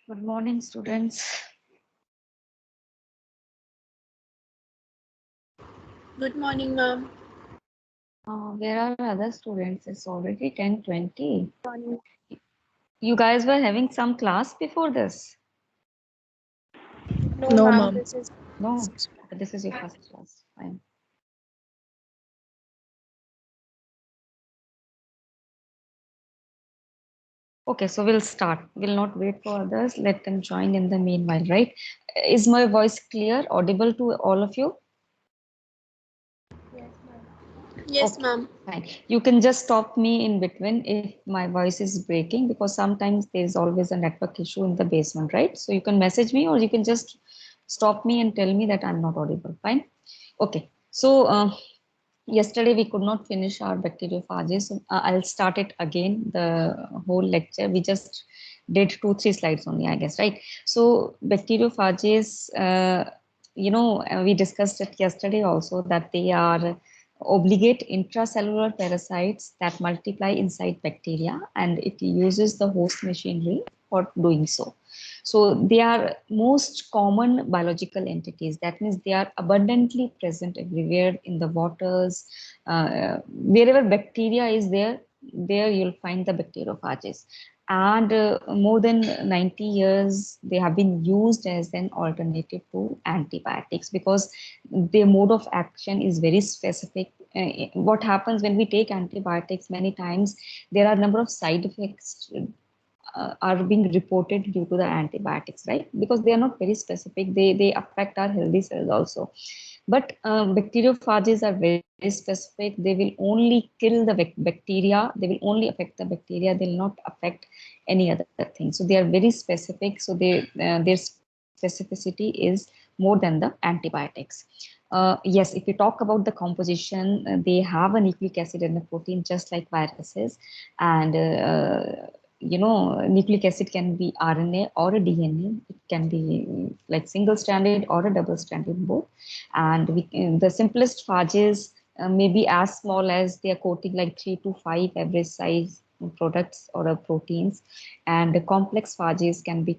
Good morning, students. Good morning, ma'am. Where are other students? It's already 10:20. Morning. You guys were having some class before this? No, No, ma'am. ma'am. This is No, but this is your first class. Fine. Okay, so we'll start. We'll not wait for others. Let them join in the meanwhile, right? Is my voice clear, audible to all of you? yes, Okay, ma'am. fine. You can just stop me in between if my voice is breaking because sometimes there's always a network issue in the basement, right? So you can message me or you can just stop me and tell me that I'm not audible. Fine. Okay. So yesterday we could not finish our bacteriophages. So, I'll start it again, the whole lecture. We just did 2, 3 slides only, I guess, right? So bacteriophages, we discussed it yesterday also that they are obligate intracellular parasites that multiply inside bacteria and it uses the host machinery for doing so. So they are most common biological entities. That means they are abundantly present everywhere in the waters. Wherever bacteria is there, there you'll find the bacteriophages. And more than 90 years, they have been used as an alternative to antibiotics because their mode of action is very specific. What happens when we take antibiotics many times, there are a number of side effects are being reported due to the antibiotics, right? Because they are not very specific. They affect our healthy cells also. But bacteriophages are very specific. They will only kill the bacteria. They will only affect the bacteria. They will not affect any other thing. So they are very specific. So their specificity is more than the antibiotics. Yes, if we talk about the composition, they have a nucleic acid and a protein just like viruses. And nucleic acid can be RNA or a DNA. It can be like single stranded or a double stranded both. And the simplest phages may be as small as they are coating like 3 to 5 average size products or proteins, and the complex phages can be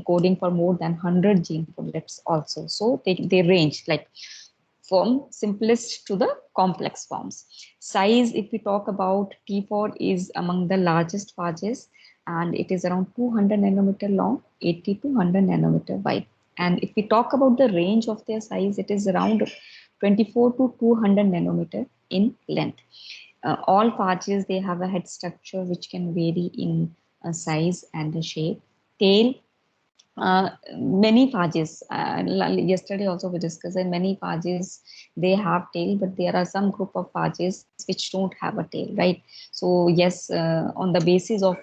coding for more than 100 gene products also. So they range like from simplest to the complex forms. Size, if we talk about, T4 is among the largest phages and it is around 200 nanometer long, 80 to 100 nanometer wide. And if we talk about the range of their size, it is around 24 to 200 nanometer in length. All phages, they have a head structure which can vary in size and shape. Tail, many phages, yesterday also we discussed that many phages they have tail, but there are some group of phages which don't have a tail, right? So yes, on the basis of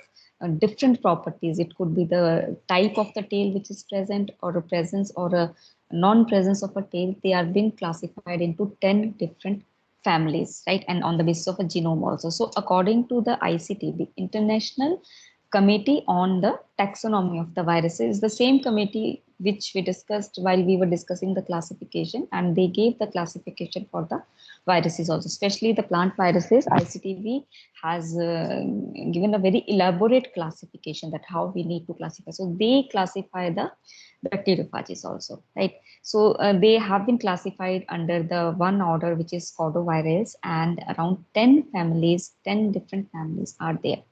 different properties, it could be the type of the tail which is present or a presence or a non-presence of a tail. They are being classified into 10 different families, right? And on the basis of a genome also. So according to the ICT, the International Committee on the Taxonomy of the Viruses, the same committee which we discussed while we were discussing the classification, and they gave the classification for the viruses also, especially the plant viruses. ICTV has given a very elaborate classification that how we need to classify. So they classify the bacteriophages also, right? So they have been classified under the one order which is Cordovirales, and around 10 families, 10 different families are there.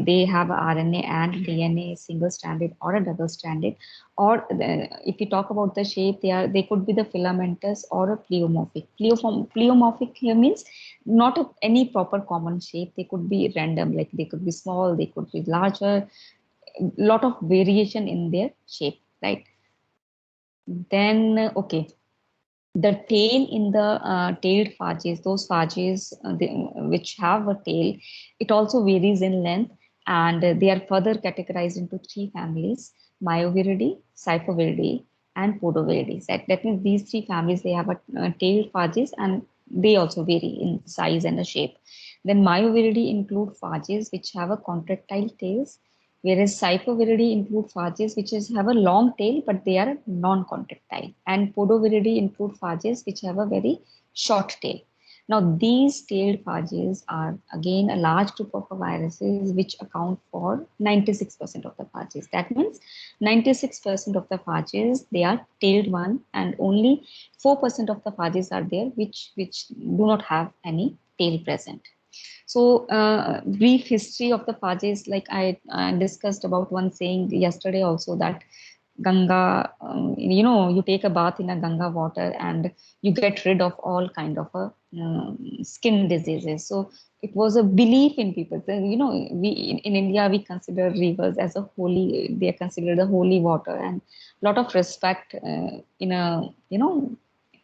They have RNA and DNA, single stranded or a double stranded. Or if we talk about the shape, they could be the filamentous or a pleomorphic. Pleomorphic here means not any proper common shape. They could be random, like they could be small, they could be larger, lot of variation in their shape, right? Then okay, the tail in the tailed phages, those phages which have a tail, it also varies in length, and they are further categorized into 3 families: Myoviridae, Cyphoviridae, and Podoviridae. That means these 3 families, they have a tailed phages, and they also vary in size and a shape. Then Myoviridae include phages which have a contractile tails, whereas Cyphoviridae include phages which have a long tail but they are non-contractile, and Podoviridae include phages which have a very short tail. Now, these tailed phages are again a large group of viruses which account for 96% of the phages. That means 96% of the phages, they are tailed one, and only 4% of the phages are there which do not have any tail present. So, brief history of the phages, like I discussed about one saying yesterday also, that Ganga, you take a bath in a Ganga water and you get rid of all kind of skin diseases. So it was a belief in people. So, we in India, we consider rivers as a holy, they are considered the holy water, and lot of respect in a,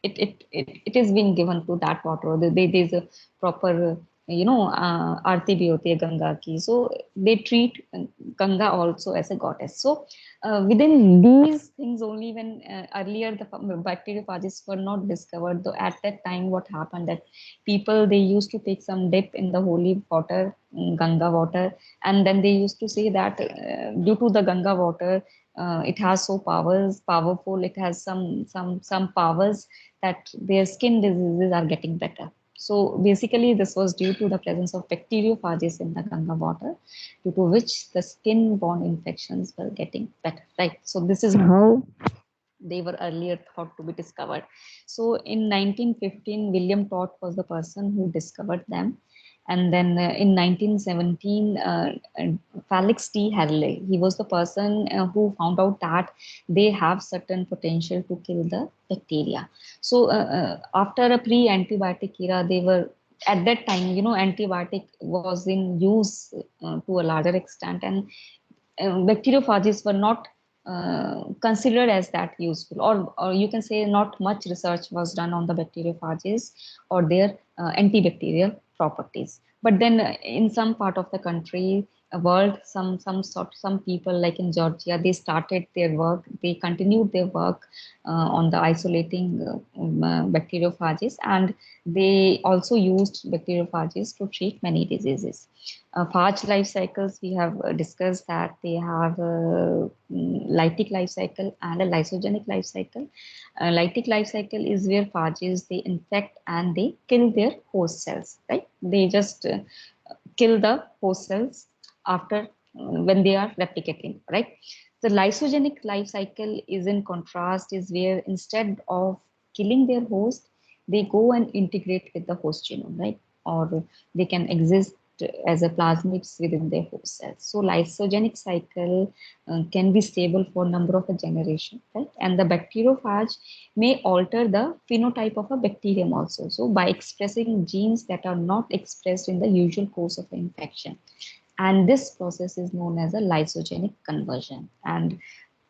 it is being given to that water. There's a proper, aarti bhi hoti hai Ganga ki. So they treat Ganga also as a goddess. So within these things only, when earlier the bacteriophages were not discovered, though at that time what happened, that people, they used to take some dip in the holy water, Ganga water, and then they used to say that due to the Ganga water, it has so powerful, it has some powers, that their skin diseases are getting better. So basically, this was due to the presence of bacteriophages in the Ganga water, due to which the skin-borne infections were getting better, right? So this is how they were earlier thought to be discovered. So in 1915, William Todd was the person who discovered them. And then in 1917, Felix T. Harley, he was the person who found out that they have certain potential to kill the bacteria. So after a pre-antibiotic era, they were, at that time, antibiotic was in use to a larger extent, and bacteriophages were not considered as that useful, or you can say not much research was done on the bacteriophages or their antibacterial properties. But then in some part of the country, world, some people, like in Georgia, they started their work, they continued their work on the isolating bacteriophages, and they also used bacteriophages to treat many diseases. Phage life cycles, we have discussed that they have a lytic life cycle and a lysogenic life cycle. Lytic life cycle is where phages, they infect and they kill their host cells, right? They just kill the host cells after when they are replicating, right? The lysogenic life cycle is in contrast, is where instead of killing their host, they go and integrate with the host genome, right? Or they can exist as a plasmids within their host cells. So lysogenic cycle can be stable for a number of a generation, right? And the bacteriophage may alter the phenotype of a bacterium also. So by expressing genes that are not expressed in the usual course of infection. And this process is known as a lysogenic conversion. And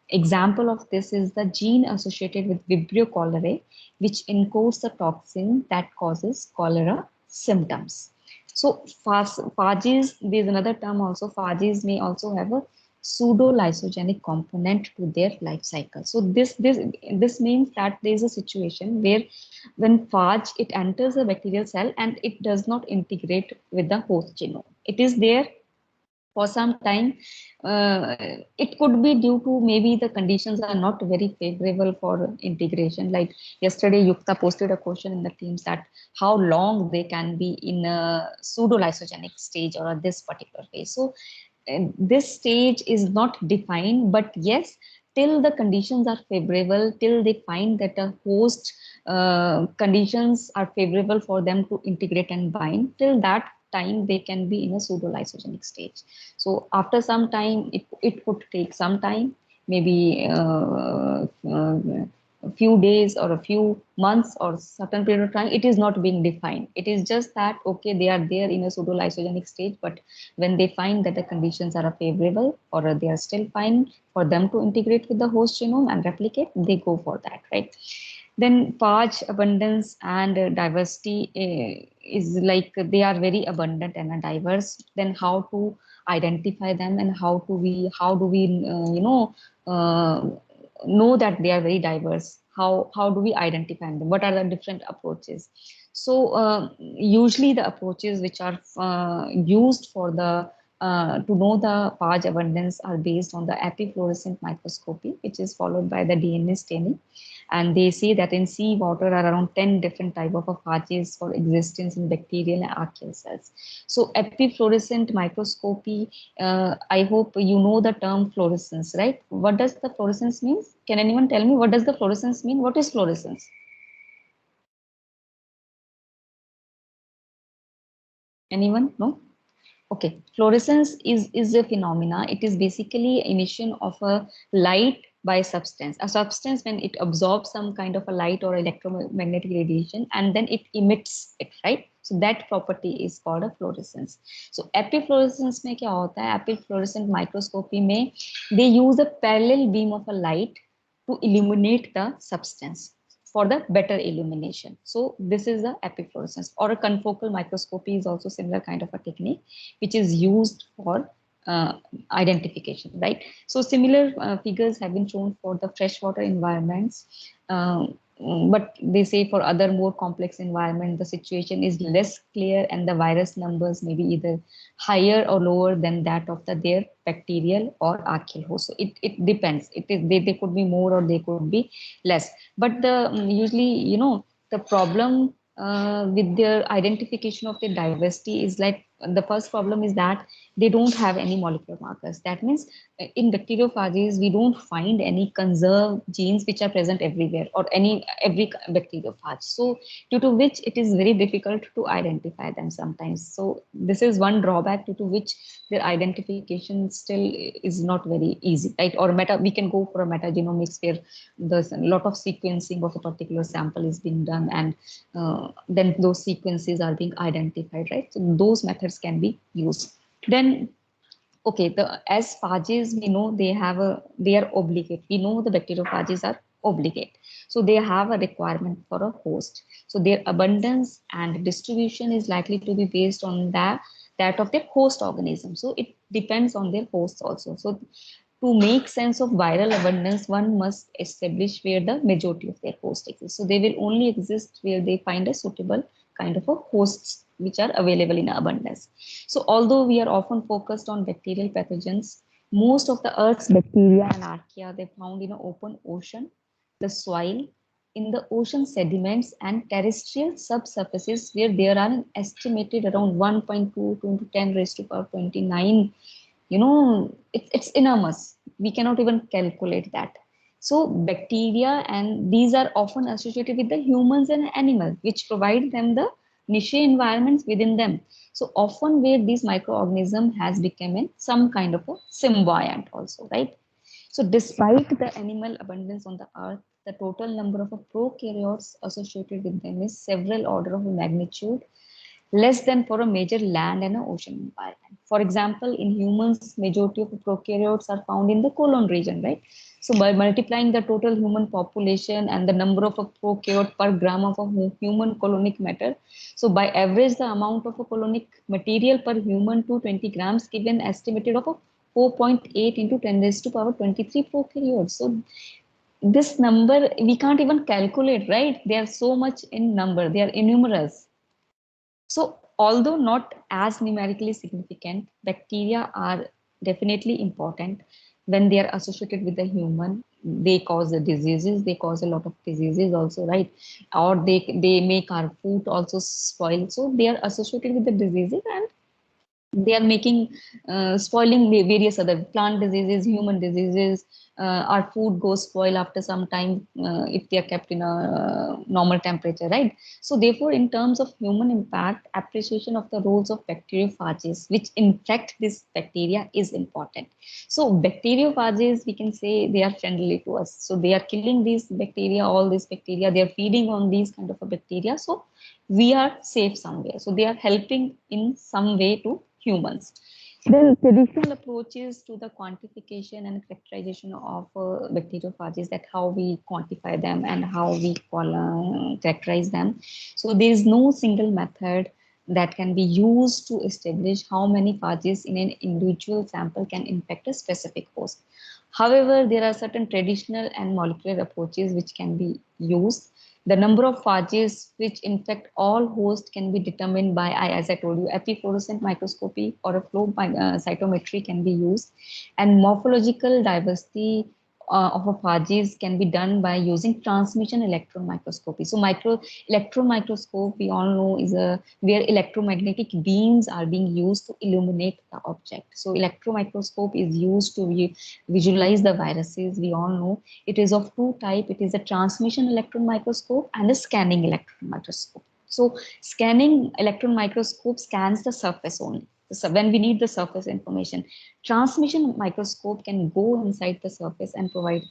example of this is the gene associated with Vibrio cholerae, which encodes the toxin that causes cholera symptoms. So phages, there's another term also, phages may also have a pseudo lysogenic component to their life cycle. So this means that there is a situation where when phage, it enters a bacterial cell and it does not integrate with the host genome. It is there for some time. It could be due to maybe the conditions are not very favorable for integration. Like yesterday, Yukta posted a question in the teams that how long they can be in a pseudo lysogenic stage or this particular phase. So this stage is not defined, but yes, till the conditions are favorable, till they find that the host conditions are favorable for them to integrate and bind, till that time they can be in a pseudo lysogenic stage. So after some time, it could take some time, maybe a few days or a few months or certain period of time. It is not being defined. It is just that, okay, they are there in a pseudo lysogenic stage, but when they find that the conditions are favorable or they are still fine for them to integrate with the host genome and replicate, they go for that, right? Then phage abundance and diversity is like they are very abundant and diverse. Then how to identify them, and how do we uh, know that they are very diverse? How do we identify them? What are the different approaches? So usually the approaches which are used for the to know the phage abundance are based on the epifluorescent microscopy, which is followed by the DNA staining. And they say that in seawater are around 10 different type of phages for existence in bacterial and archaeal cells. So epifluorescent microscopy, I hope you know the term fluorescence, right? What does the fluorescence mean? Can anyone tell me what does the fluorescence mean? What is fluorescence? Anyone? No? Okay, fluorescence is a phenomena. It is basically emission of a light by a substance. A substance, when it absorbs some kind of a light or electromagnetic radiation, and then it emits it, right? So that property is called a fluorescence. So epifluorescence में क्या होता है? Epifluorescent microscopy में they use a parallel beam of a light to illuminate the substance for the better illumination. So this is the epifluorescence, or a confocal microscopy is also similar kind of a technique which is used for uh, identification, right? So similar figures have been shown for the freshwater environments. But they say for other more complex environment, the situation is less clear and the virus numbers may be either higher or lower than that of their bacterial or archaeal host. So it depends. They could be more or they could be less. But the usually, the problem with their identification of the diversity is like the first problem is that they don't have any molecular markers. That means in bacteriophages we don't find any conserved genes which are present everywhere or every bacteriophage. So due to which it is very difficult to identify them sometimes. So this is one drawback due to which their identification still is not very easy, right? Or we can go for a metagenomics where there's a lot of sequencing of a particular sample is being done, and then those sequences are being identified, right? So those methods can be used. Then okay, as phages we know they are obligate. We know the bacteriophages are obligate, so they have a requirement for a host. So their abundance and distribution is likely to be based on that of their host organism. So it depends on their hosts also. So to make sense of viral abundance, one must establish where the majority of their hosts exist. So they will only exist where they find a suitable kind of a hosts which are available in abundance. So although we are often focused on bacterial pathogens, most of the Earth's bacteria and archaea they found in the open ocean, the soil, in the ocean sediments and terrestrial subsurfaces where there are an estimated around 1.2 to 10 raised to power 29. It's enormous. We cannot even calculate that. So bacteria, and these are often associated with the humans and animals, which provide them the niche environments within them. So often where these microorganism has become in some kind of a symbiont also, right? So despite the animal abundance on the earth, the total number of prokaryotes associated with them is several order of magnitude less than for a major land and ocean environment. For example, in humans, majority of prokaryotes are found in the colon region, right? So by multiplying the total human population and the number of a prokaryote per gram of a human colonic matter, so by average the amount of a colonic material per human to 20 grams given estimated of a 4.8 into 10 raised to power 23 prokaryotes. So this number we can't even calculate, right? They are so much in number, they are innumerous. So, although not as numerically significant, bacteria are definitely important when they are associated with the human. They cause the diseases, they cause a lot of diseases also, right? Or they make our food also spoil. So they are associated with the diseases, and they are making spoiling various other plant diseases, human diseases. Our food goes spoil after some time if they are kept in a normal temperature, right? So therefore, in terms of human impact, appreciation of the roles of bacteriophages which infect this bacteria is important. So bacteriophages, we can say they are friendly to us, so they are killing these bacteria, all these bacteria, they are feeding on these kind of a bacteria, so we are safe somewhere. So they are helping in some way to humans. Then traditional approaches to the quantification and characterization of bacteriophages, that how we quantify them and how we characterize them. So there is no single method that can be used to establish how many phages in an individual sample can infect a specific host. However, there are certain traditional and molecular approaches which can be used. The number of phages which infect all hosts can be determined by, as I told you, epifluorescent microscopy or a flow cytometry can be used. And morphological diversity of a phages can be done by using transmission electron microscopy. So micro electron microscope, we all know, is a where electromagnetic beams are being used to illuminate the object. So electron microscope is used to visualize the viruses. We all know it is of two type. It is a transmission electron microscope and a scanning electron microscope. So scanning electron microscope scans the surface only. So when we need the surface information, transmission microscope can go inside the surface and provide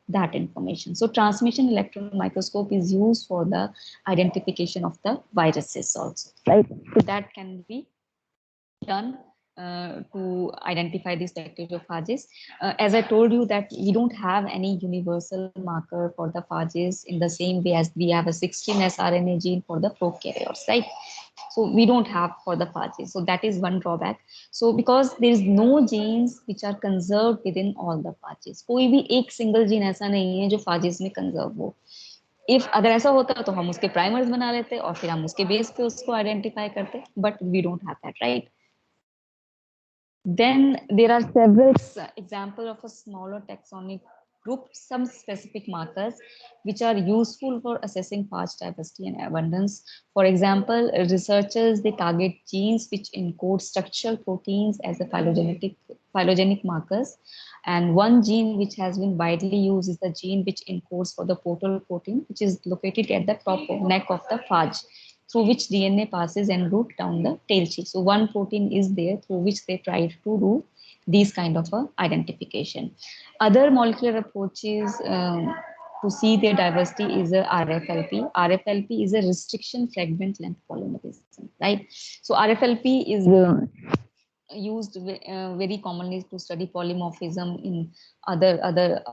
that information. So transmission electron microscope is used for the identification of the viruses also, right? So that can be done to identify these bacteriophages. As I told you that we don't have any universal marker for the phages in the same way as we have a 16 sRNA gene for the prokaryotes, right? So we don't have for the phages. So that is one drawback. So because there is no genes which are conserved within all the phages, कोई भी एक single gene ऐसा नहीं है जो phages में conserve हो. If अगर ऐसा होता तो हम उसके primers बना लेते और फिर हम उसके base पे उसको identify करते, but we don't have that, right? Then there are several examples of a smaller taxonomic group, some specific markers which are useful for assessing phage diversity and abundance. For example, researchers, they target genes which encode structural proteins as a phylogenetic markers. And one gene which has been widely used is the gene which encodes for the portal protein, which is located at the top of neck of the phage, through which DNA passes en route down the tail sheet. So one protein is there through which they try to do these kind of a identification. Other molecular approaches to see their diversity is a RFLP. RFLP is a restriction fragment length polymerism, right? So RFLP is used very commonly to study polymorphism in other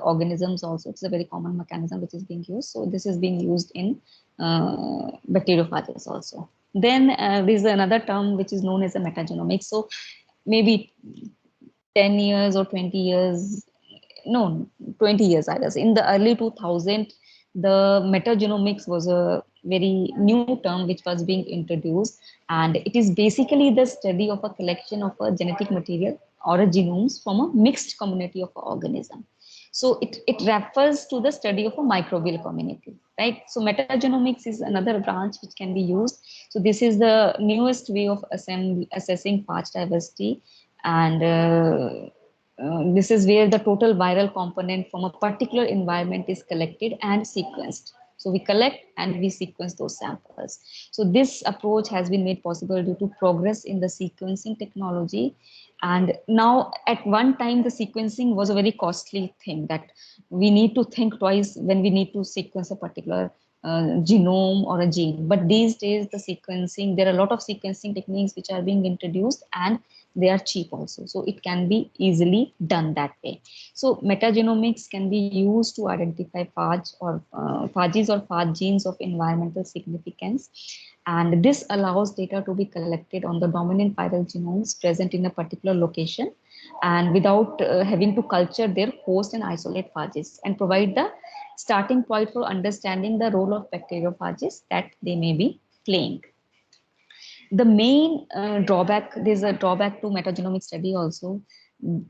organisms also. It's a very common mechanism which is being used. So this is being used in bacteriophages also. Then there's another term which is known as a metagenomics. So maybe 10 years or 20 years, no, 20 years, I guess. In the early 2000, the metagenomics was a very new term which was being introduced. And it is basically the study of a collection of a genetic material or a genomes from a mixed community of an organism. So it refers to the study of a microbial community, right? So metagenomics is another branch which can be used. So this is the newest way of assessing phage diversity. And this is where the total viral component from a particular environment is collected and sequenced. So we collect and we sequence those samples. So this approach has been made possible due to progress in the sequencing technology. And now at one time, the sequencing was a very costly thing that we need to think twice when we need to sequence a particular genome or a gene. But these days, the sequencing, there are a lot of sequencing techniques which are being introduced and they are cheap also. So it can be easily done that way. So metagenomics can be used to identify phages or phage genes of environmental significance. And this allows data to be collected on the dominant viral genomes present in a particular location and without having to culture their host and isolate phages, and provide the starting point for understanding the role of bacteriophages that they may be playing. The main drawback, there's a drawback to metagenomic study also,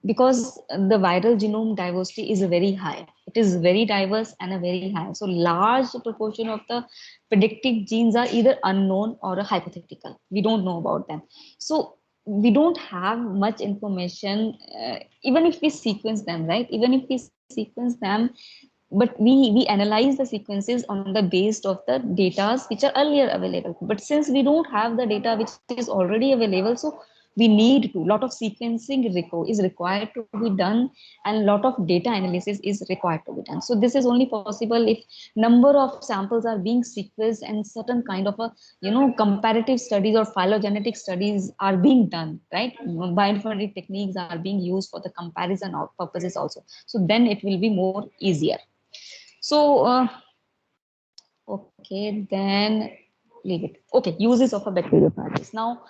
because the viral genome diversity is very high. It is very diverse and a very high. So large proportion of the predicted genes are either unknown or hypothetical. We don't know about them. So we don't have much information, even if we sequence them, right? Even if we sequence them, but we analyze the sequences on the based of the data which are earlier available. But since we don't have the data which is already available, so we need to lot of sequencing is required to be done, and lot of data analysis is required to be done. So this is only possible if number of samples are being sequenced and certain kind of a comparative studies or phylogenetic studies are being done, right? Bioinformatic techniques are being used for the comparison of purposes also. So then it will be more easier. So, okay, then leave it. Okay, uses of a bacteriophages. Now,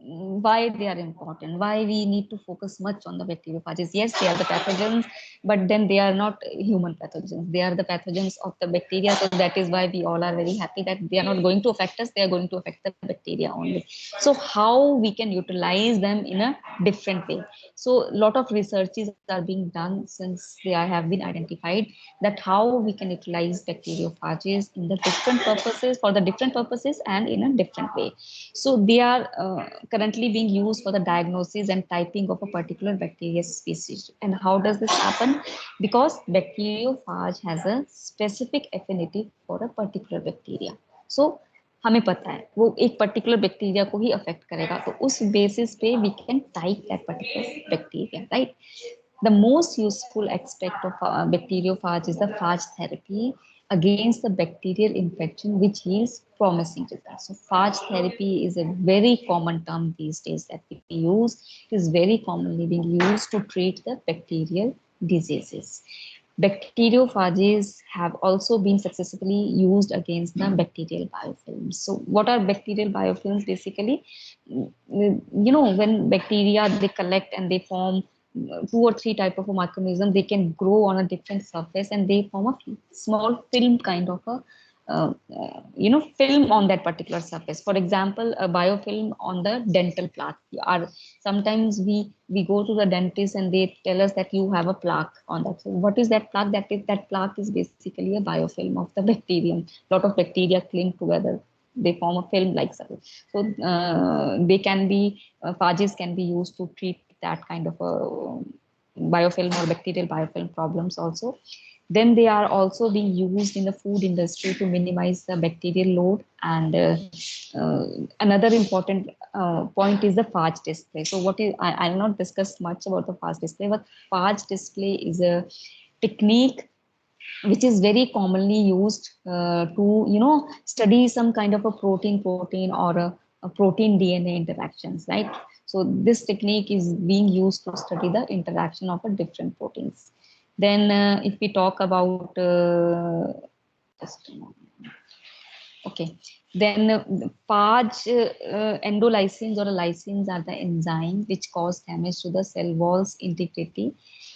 why they are important, why we need to focus much on the bacteriophages. Yes, they are the pathogens, but then they are not human pathogens. They are the pathogens of the bacteria. So that is why we all are very happy that they are not going to affect us. They are going to affect the bacteria only. So how we can utilize them in a different way? So a lot of researches are being done since they have been identified that how we can utilize bacteriophages in the different purposes, for the different purposes and in a different way. So they are currently being used for the diagnosis and typing of a particular bacteria species. And how does this happen? Because bacteriophage has a specific affinity for a particular bacteria. So हमें पता है वो एक particular bacteria को ही affect करेगा, तो उस basis पे we can type that particular bacteria, right? The most useful aspect of bacteriophage is the phage therapy against the bacterial infection, which yields promising results. So, phage therapy is a very common term these days that we use. It is very commonly being used to treat the bacterial diseases. Bacteriophages have also been successfully used against the bacterial biofilms. So, what are bacterial biofilms? Basically, when bacteria they collect and they form two or three type of a microorganism, they can grow on a different surface and they form a small film kind of a film on that particular surface. For example, a biofilm on the dental plaque. Or sometimes we go to the dentist and they tell us that you have a plaque on that. So what is that plaque? That plaque is basically a biofilm of the bacterium. A lot of bacteria cling together, they form a film like surface. So they can be phages can be used to treat that kind of a biofilm or bacterial biofilm problems also. Then they are also being used in the food industry to minimize the bacterial load. And another important point is the phage display. So what is, I'll not discuss much about the phage display, but phage display is a technique which is very commonly used to study some kind of a protein or a protein DNA interactions, right? So this technique is being used to study the interaction of a different proteins. Then if we talk about just a moment. Okay, then phage endolysins or lysins are the enzyme which cause damage to the cell wall's integrity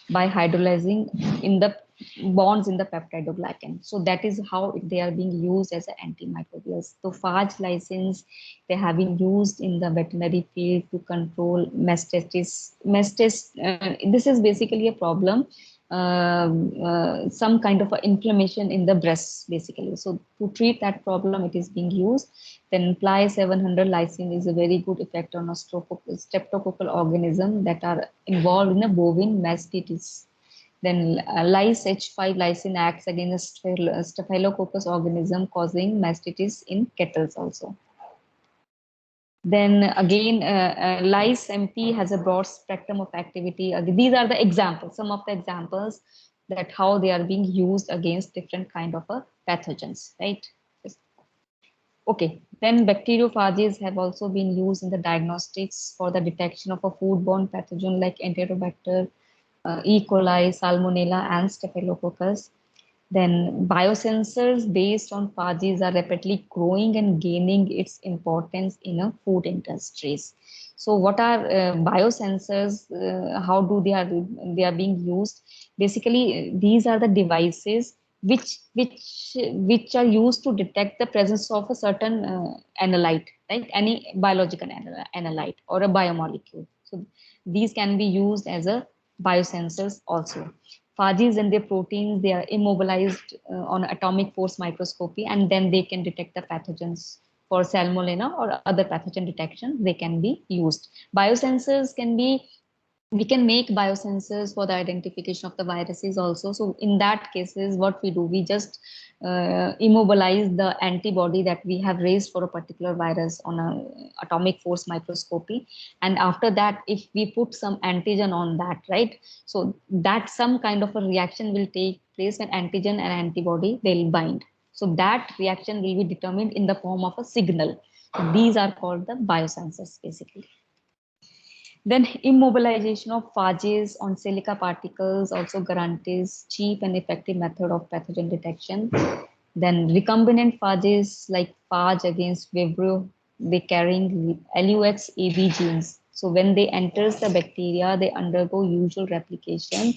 by hydrolyzing in the bonds in the peptidoglycan. So that is how they are being used as antimicrobials. So phage lysins, they have been used in the veterinary field to control mastitis. This is basically a problem, some kind of inflammation in the breasts basically. So to treat that problem it is being used. Then ply 700 lysine is a very good effect on a streptococcal organism that are involved in a bovine mastitis. Then lyse H5 lysine acts against staphylococcus organism causing mastitis in kettles also. Then again, lyse MP has a broad spectrum of activity. These are the examples, some of the examples that how they are being used against different kind of pathogens, right? Okay, then bacteriophages have also been used in the diagnostics for the detection of a foodborne pathogen like Enterobacter, E. coli, Salmonella, and Staphylococcus. Then biosensors based on phages are rapidly growing and gaining its importance in a food industries. So what are biosensors? How do they are being used? Basically, these are the devices which are used to detect the presence of a certain analyte, right? Any biological analyte or a biomolecule. So these can be used as a biosensors also. Phages and their proteins, they are immobilized on atomic force microscopy, and then they can detect the pathogens. For salmonella or other pathogen detection, they can be used. Biosensors can be, we can make biosensors for the identification of the viruses also. So in that cases, what we do, we just immobilize the antibody that we have raised for a particular virus on a atomic force microscopy, and after that if we put some antigen on that, right, so that some kind of a reaction will take place when antigen and antibody they'll bind. So that reaction will be determined in the form of a signal. These are called the biosensors basically. Then immobilization of phages on silica particles also guarantees cheap and effective method of pathogen detection. Then recombinant phages like phage against Vibrio they carrying LUXAB genes. So when they enters the bacteria, they undergo usual replication,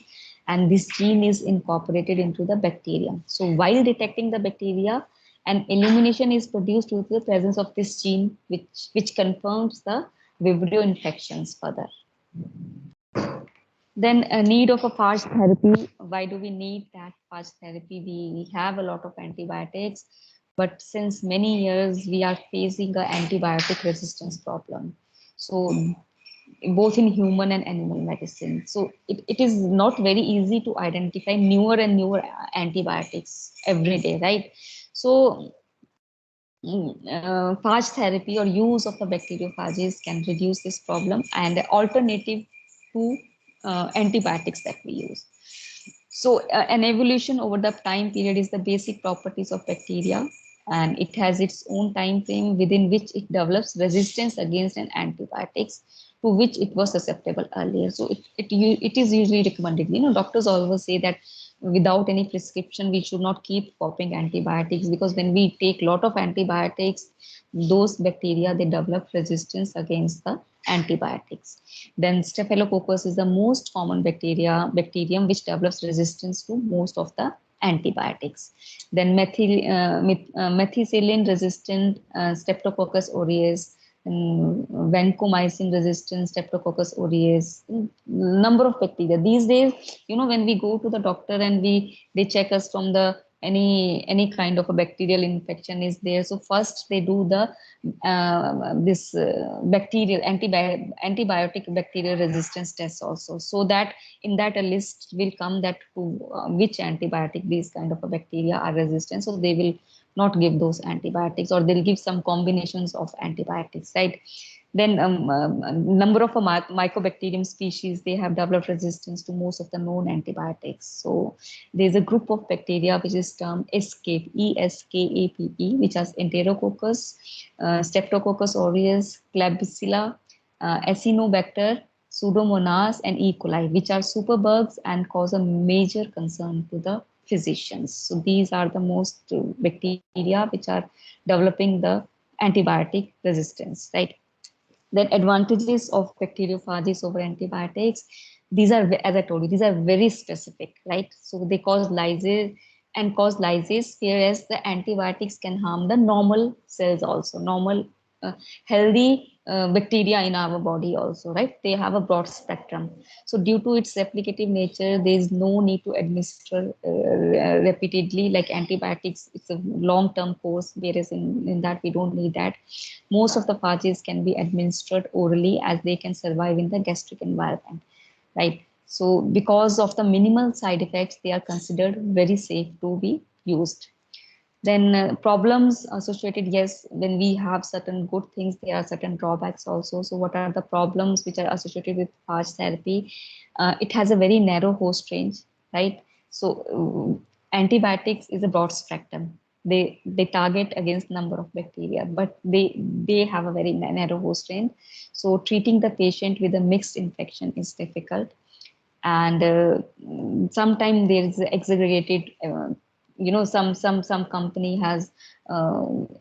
and this gene is incorporated into the bacterium. So while detecting the bacteria, an illumination is produced due to the presence of this gene, which confirms the Vibrio infections further. Then a need of a phage therapy. Why do we need that phage therapy? We have a lot of antibiotics, but since many years we are facing a antibiotic resistance problem. So both in human and animal medicine. So it is not very easy to identify newer and newer antibiotics every day, right? So phage therapy or use of the bacteriophages can reduce this problem and alternative to antibiotics that we use. So an evolution over the time period is the basic properties of bacteria, and it has its own time frame within which it develops resistance against an antibiotics to which it was susceptible earlier. So it is usually recommended. Doctors always say that without any prescription, we should not keep popping antibiotics, because when we take a lot of antibiotics, those bacteria, they develop resistance against the antibiotics. Then Staphylococcus is the most common bacterium which develops resistance to most of the antibiotics. Then methicillin resistant Streptococcus aureus, vancomycin resistant Streptococcus aureus, number of bacteria. These days, when we go to the doctor and they check us from the any kind of a bacterial infection is there. So first they do the this bacterial antibiotic bacterial resistance test also, so that in that a list will come that to which antibiotic these kind of a bacteria are resistant, so they will not give those antibiotics, or they'll give some combinations of antibiotics, right? Then number of mycobacterium species, they have developed resistance to most of the known antibiotics. So there's a group of bacteria which is termed ESCAPE, ESKAPE, which are Enterococcus, Streptococcus aureus, Klebsiella, Acinetobacter, Pseudomonas, and E. coli, which are superbugs and cause a major concern to the physicians. So these are the most bacteria which are developing the antibiotic resistance, right? Then advantages of bacteriophages over antibiotics. These are, as I told you, these are very specific, right? So they cause lysis, whereas the antibiotics can harm the normal cells also, normal healthy bacteria in our body also, right? They have a broad spectrum. So due to its replicative nature, there is no need to administer repeatedly like antibiotics. It's a long-term course, whereas in that we don't need that. Most of the phages can be administered orally as they can survive in the gastric environment, right? So because of the minimal side effects, they are considered very safe to be used. Then problems associated, yes, when we have certain good things, there are certain drawbacks also. So what are the problems which are associated with phage therapy? It has a very narrow host range, right? So antibiotics is a broad spectrum. They target against number of bacteria, but they have a very narrow host range. So treating the patient with a mixed infection is difficult, and sometimes there is exaggerated some company has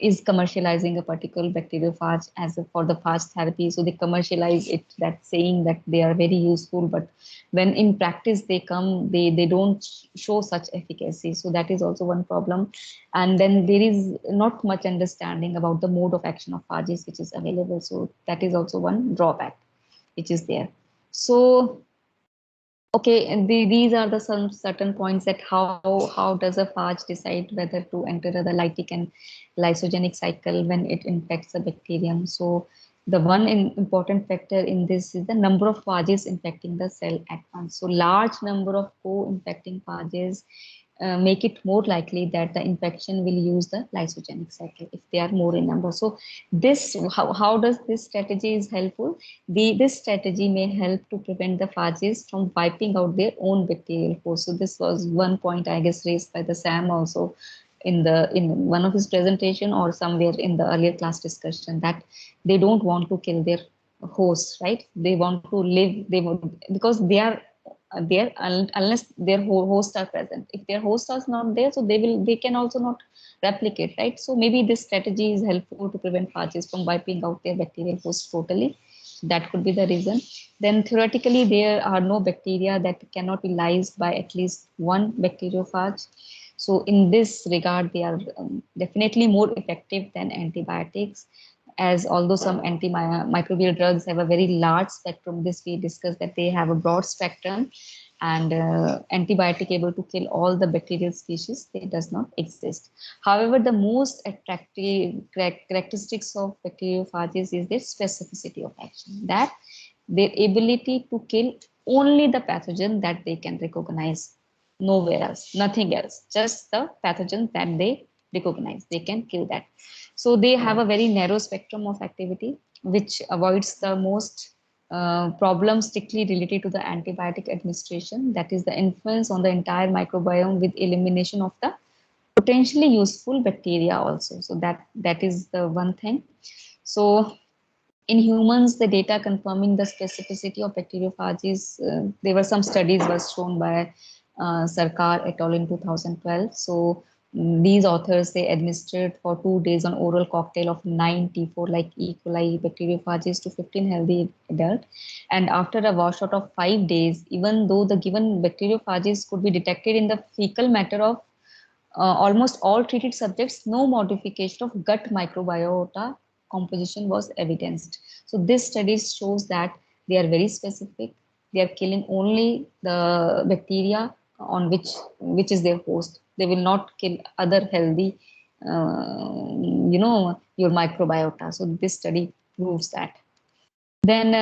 is commercializing a particular bacteriophage as for the phage therapy, so they commercialize it, that saying that they are very useful, but when in practice they come, they don't show such efficacy. So that is also one problem. And then there is not much understanding about the mode of action of phages which is available, so that is also one drawback which is there. So okay, and these are the some certain points that how does a phage decide whether to enter the lytic and lysogenic cycle when it infects the bacterium. So the one important factor in this is the number of phages infecting the cell at once. So large number of co-infecting phages make it more likely that the infection will use the lysogenic cycle if they are more in number. So this how does this strategy is helpful? This strategy may help to prevent the phages from wiping out their own bacterial host. So this was one point I guess raised by the Sam also in one of his presentation or somewhere in the earlier class discussion, that they don't want to kill their hosts, right? They want to live, they would, because they are there unless their hosts are present. If their hosts are not there, so they can also not replicate, right? So maybe this strategy is helpful to prevent phages from wiping out their bacterial host totally. That could be the reason. Then theoretically, there are no bacteria that cannot be lysed by at least one bacteriophage. So in this regard, they are definitely more effective than antibiotics, as although some antimicrobial drugs have a very large spectrum, this we discussed that they have a broad spectrum, and antibiotic able to kill all the bacterial species, they does not exist. However, the most attractive characteristics of bacteriophages is their specificity of action, that their ability to kill only the pathogen that they can recognize, nowhere else, nothing else, just the pathogen that they recognize, they can kill that. So they have a very narrow spectrum of activity, which avoids the most problems strictly related to the antibiotic administration, that is the influence on the entire microbiome with elimination of the potentially useful bacteria also. So that is the one thing. So in humans, the data confirming the specificity of bacteriophages, there were some studies was shown by Sarkar et al. In 2012. So these authors, they administered for 2 days an oral cocktail of 94 like E. coli bacteriophages to 15 healthy adults. And after a washout of 5 days, even though the given bacteriophages could be detected in the fecal matter of almost all treated subjects, no modification of gut microbiota composition was evidenced. So this study shows that they are very specific. They are killing only the bacteria on which is their host. They will not kill other healthy, your microbiota. So this study proves that. Then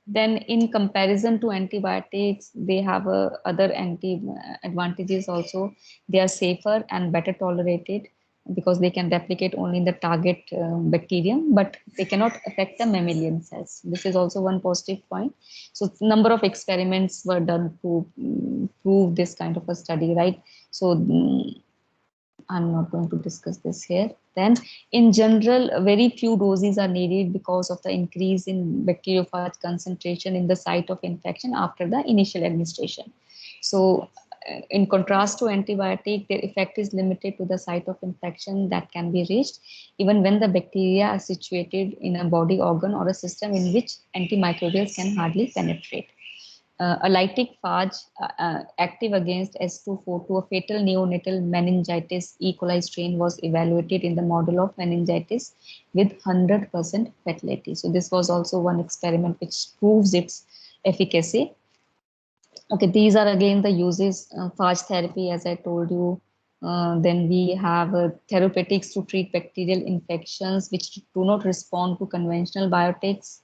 in comparison to antibiotics, they have other anti advantages also. They are safer and better tolerated because they can replicate only in the target bacterium, but they cannot affect the mammalian cells. This is also one positive point. So number of experiments were done to prove this kind of a study, right? So I'm not going to discuss this here. Then, in general, very few doses are needed because of the increase in bacteriophage concentration in the site of infection after the initial administration. So, in contrast to antibiotic, their effect is limited to the site of infection that can be reached, even when the bacteria are situated in a body organ or a system in which antimicrobials can hardly penetrate. A lytic phage active against S242, a fatal neonatal meningitis E. coli strain was evaluated in the model of meningitis with 100% fatality. So this was also one experiment which proves its efficacy. Okay, these are again the uses, phage therapy, as I told you. Then we have therapeutics to treat bacterial infections which do not respond to conventional antibiotics.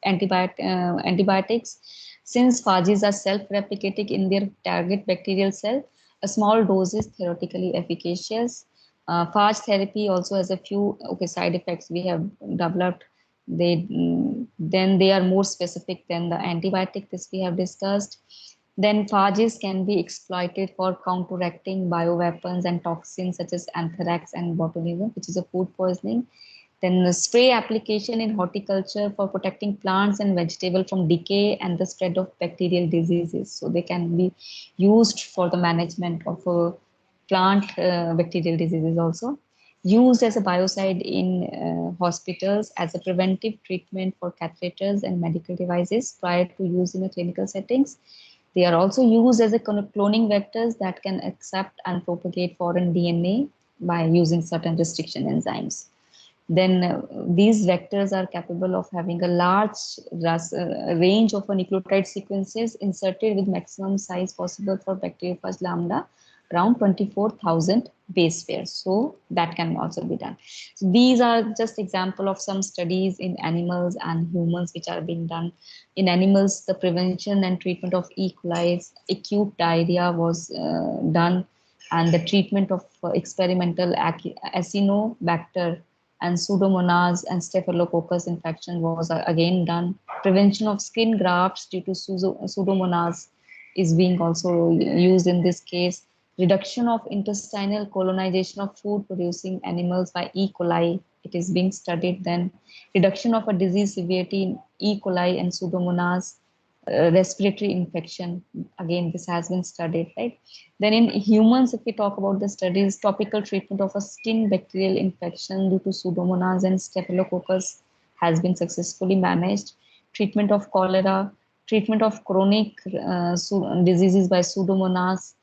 Since phages are self-replicating in their target bacterial cell, a small dose is theoretically efficacious. Phage therapy also has a few side effects we have developed. Then they are more specific than the antibiotic. This we have discussed. Then phages can be exploited for counteracting bioweapons and toxins such as anthrax and botulism, which is a food poisoning. Then the spray application in horticulture for protecting plants and vegetable from decay and the spread of bacterial diseases. So they can be used for the management of plant bacterial diseases also. Used as a biocide in hospitals as a preventive treatment for catheters and medical devices prior to use in the clinical settings. They are also used as a cloning vectors that can accept and propagate foreign DNA by using certain restriction enzymes. Then these vectors are capable of having a large range of nucleotide sequences inserted with maximum size possible for bacteriophage lambda, around 24,000 base pairs. So that can also be done. So these are just example of some studies in animals and humans which are being done. In animals, the prevention and treatment of E. coli acute diarrhea was done, and the treatment of experimental Acinetobacter and Pseudomonas and Staphylococcus infection was again done. Prevention of skin grafts due to Pseudomonas is being also used in this case. Reduction of intestinal colonization of food producing animals by E. coli, it is being studied. Then reduction of a disease severity in E. coli and Pseudomonas respiratory infection. Again, this has been studied, right? Then in humans, if we talk about the studies, topical treatment of a skin bacterial infection due to Pseudomonas and Staphylococcus has been successfully managed. Treatment of cholera, treatment of chronic diseases by Pseudomonas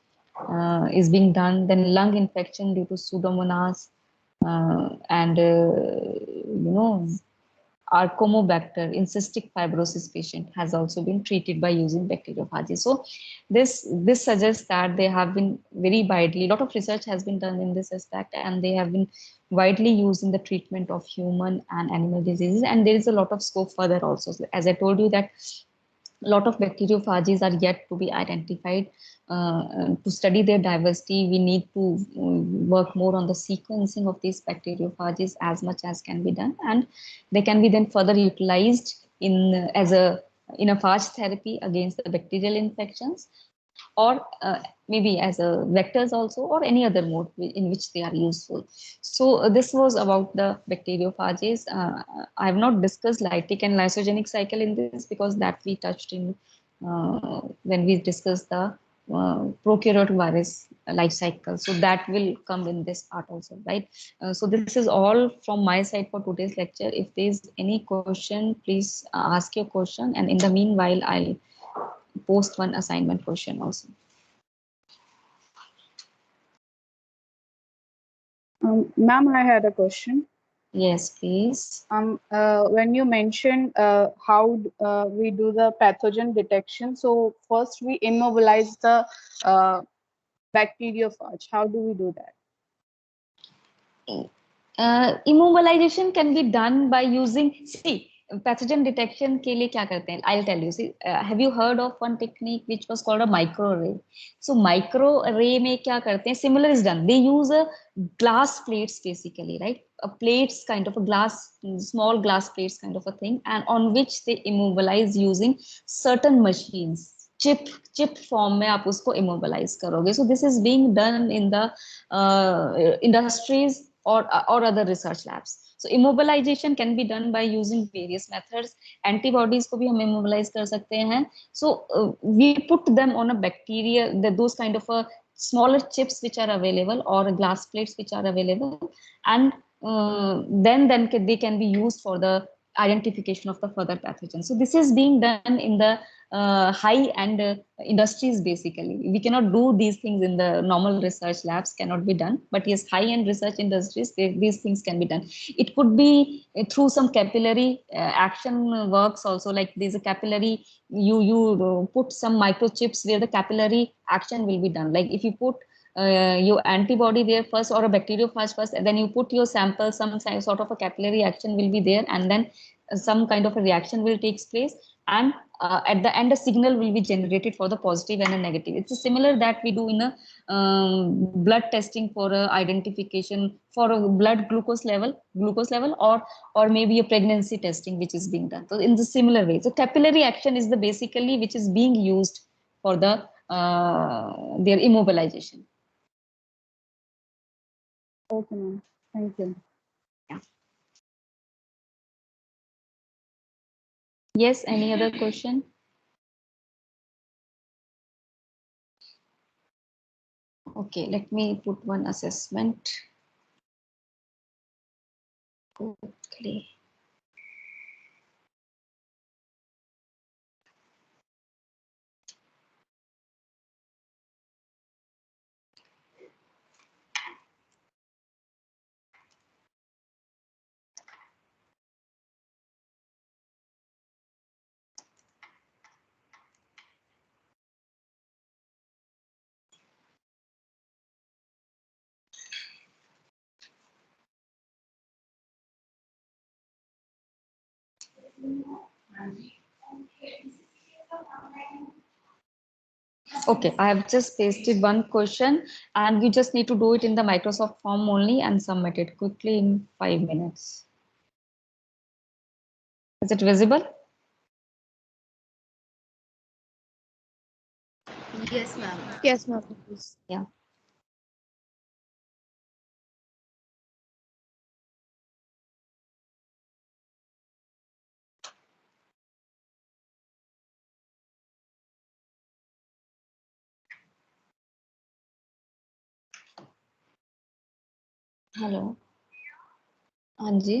is being done. Then lung infection due to Pseudomonas and Arcomobacter in cystic fibrosis patient has also been treated by using bacteriophages. So this suggests that they have been very widely, a lot of research has been done in this aspect, and they have been widely used in the treatment of human and animal diseases. And there is a lot of scope further also. So as I told you that a lot of bacteriophages are yet to be identified. To study their diversity, we need to work more on the sequencing of these bacteriophages as much as can be done, and they can be then further utilized as a in a phage therapy against the bacterial infections, or maybe as a vectors also, or any other mode in which they are useful. So this was about the bacteriophages. I have not discussed lytic and lysogenic cycle in this because that we touched in when we discussed the prokaryotic virus life cycle. So that will come in this part also, right? So this is all from my side for today's lecture. If there is any question, please ask your question, and in the meanwhile, I'll post one assignment question also. Ma'am, I had a question. Yes, please. When you mentioned how we do the pathogen detection, so first we immobilize the bacteriophage. How do we do that? Immobilization can be done by using, see, pathogen detection के लिए क्या करते हैं? I'll tell you. See, have you heard of one technique which was called a microarray? So microarray में क्या करते हैं? Similar is done. They use a glass plates basically, right? A plates kind of a glass, small glass plates kind of a thing, and on which they immobilize using certain machines. Chip form में आप उसको immobilize करोगे. So this is being done in the industries or other research labs. So immobilization can be done by using various methods. Antibodies को भी हम immobilize कर सकते हैं. So we put them on a bacteria, those kind of a smaller chips which are available, or glass plates which are available, and then they can be used for the identification of the further pathogens. So this is being done in the high-end industries basically. We cannot do these things in the normal research labs, cannot be done. But yes, high-end research industries, these things can be done. It could be through some capillary action works also, like there's a capillary, you put some microchips where the capillary action will be done. Like if you put your antibody there first, or a bacteriophage first, and then you put your sample, some sort of a capillary action will be there, and then some kind of a reaction will take place, and at the end a signal will be generated for the positive and a negative. It's similar that we do in a blood testing for identification for a blood glucose level, or maybe a pregnancy testing which is being done. So in the similar way, so capillary action is the basically which is being used for the their immobilization. Okay, ma'am. Thank you. Yeah. Yes, any other question? Okay, let me put one assessment quickly. Okay, I have just pasted one question, and you just need to do it in the Microsoft form only and submit it quickly in 5 minutes. Is it visible? Yes, ma'am. Yes, ma'am. Yeah. Hello. हाँ जी।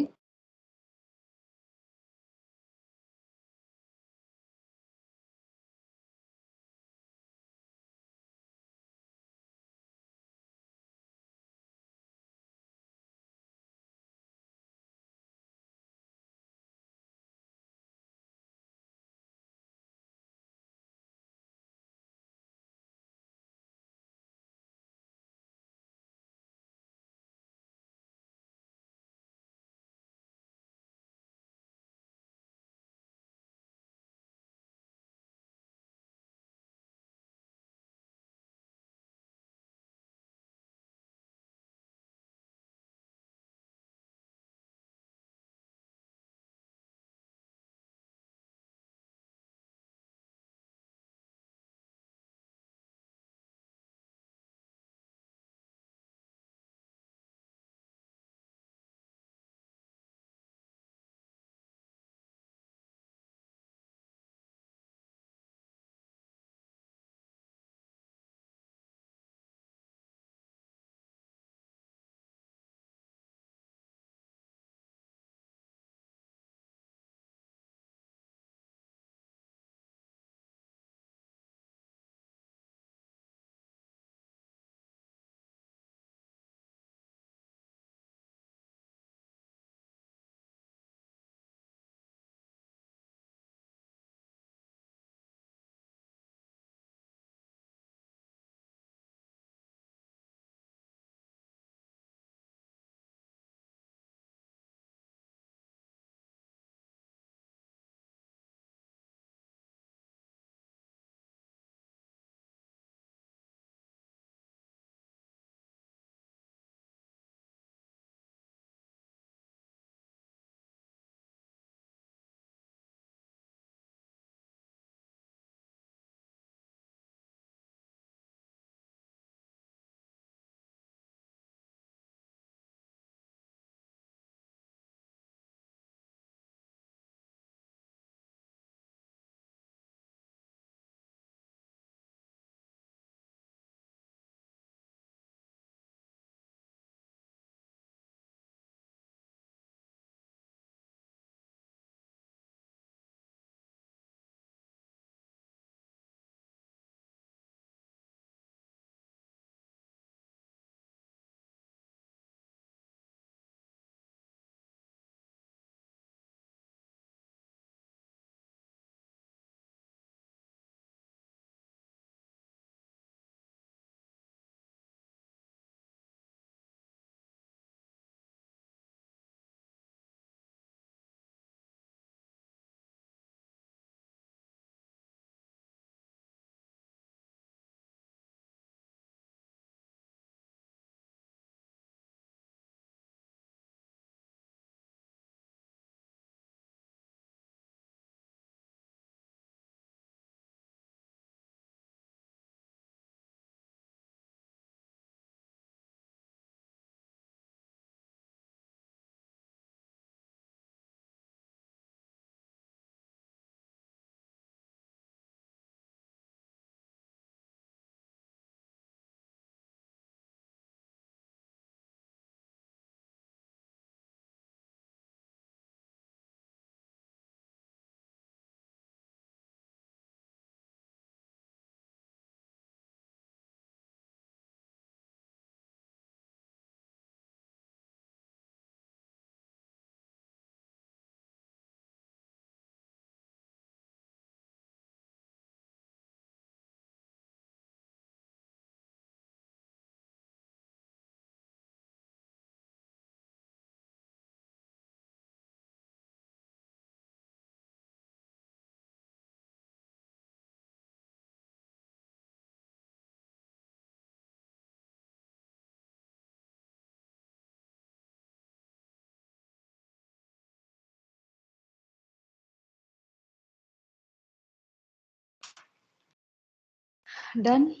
Done.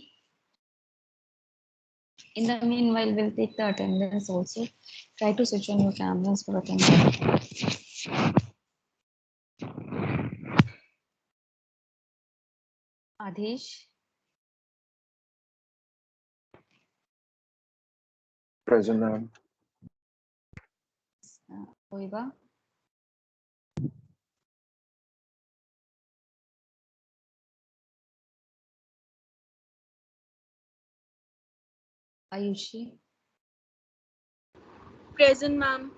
In the meanwhile, we'll take the attendance also. Try to switch on your cameras for attendance. Adhish, Present, ma'am. Oiba. Ayushi. Present, ma'am.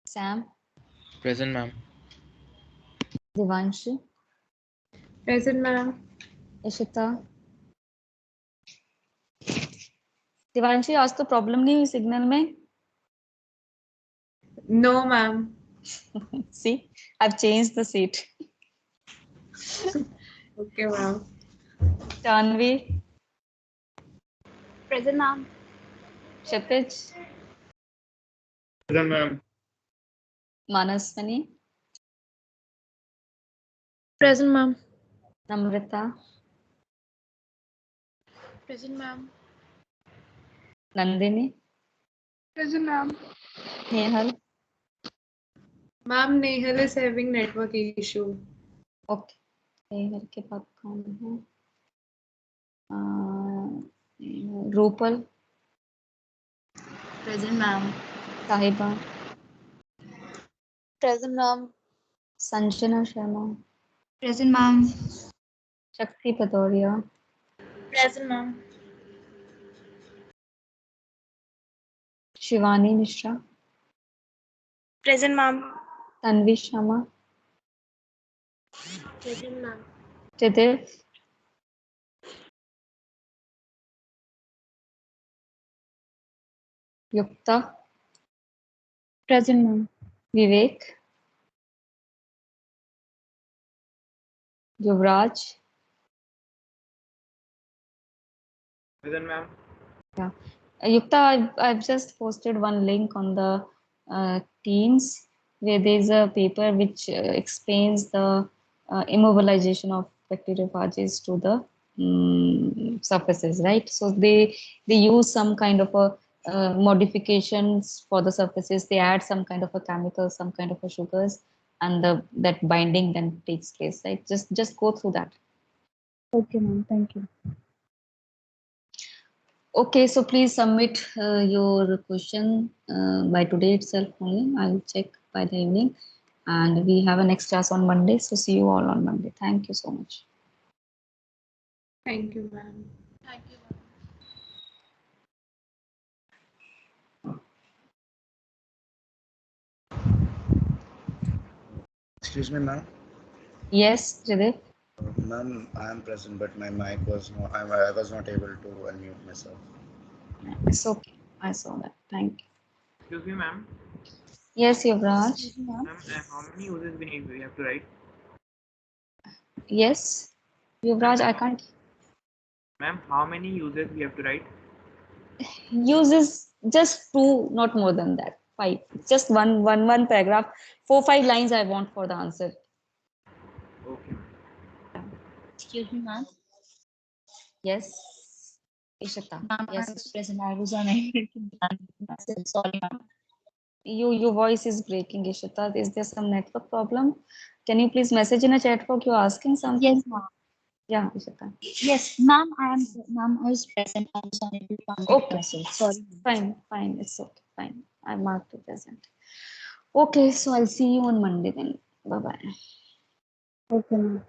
Sam. Present, ma'am. Devanshi. Present, ma'am. Ishita. Devanshi आज तो problem नहीं हुई signal में. No, ma'am. See, I've changed the seat. Okay, ma'am. Tanvi. Present, ma'am. Kshitij. Present, ma'am. Manaswani. Present, ma'am. Namrita. Present, ma'am. Nandini. Present, ma'am. Nehal. Ma'am, Nehal is having network issue. Okay. Nehal के बाद कौन है? Rupal. Present, ma'am. साहिबा. Present, ma'am. Sanjana Sharma. Present, ma'am. शक्ति Bhadauria. Present, ma'am. Shivani Mishra. Present, ma'am. Tanvi Sharma. Present, ma'am. Tridev. Yukta. Present, ma'am. Vivek. Yuvraj. Present, ma'am. Yeah. Yukta, I've just posted one link on the Teams where there's a paper which explains the immobilization of bacteriophages to the surfaces, right? So they use some kind of a modifications for the surfaces. They add some kind of a chemical, some kind of a sugars, and that binding then takes place, right? Just go through that. Okay, ma'am. Thank you. Okay, so please submit your question by today itself only. I'll check by the evening. And we have a next class on Monday. So see you all on Monday. Thank you so much. Thank you, ma'am. Thank you, ma'am. Excuse me, ma'am. Yes, Jadip. Ma'am, I am present, but my mic was not. I was not able to unmute myself. It's okay. I saw that. Thank you. Excuse me, ma'am. Yes, Yuvraj. Ma'am, how many uses we have to write? Yes, Yuvraj, I can't. Ma'am, how many uses we have to write? Uses just two, not more than that. Five. Just one paragraph. 4-5 lines I want for the answer. Okay. Excuse me, ma'am. Yes. Ishita. Ma'am, I Yes. was present. I was unable to answer. Sorry, ma'am. Your voice is breaking, Ishita. Is there some network problem? Can you please message in a chat box? You're asking something? Yes, ma'am. Yeah, Ishita. Yes, ma'am. Ma'am, I was present. I was unable to unmute Okay. myself. Sorry. Fine. It's okay. Fine. I marked it present. Okay, so I'll see you on Monday then. Bye-bye. Okay, ma'am.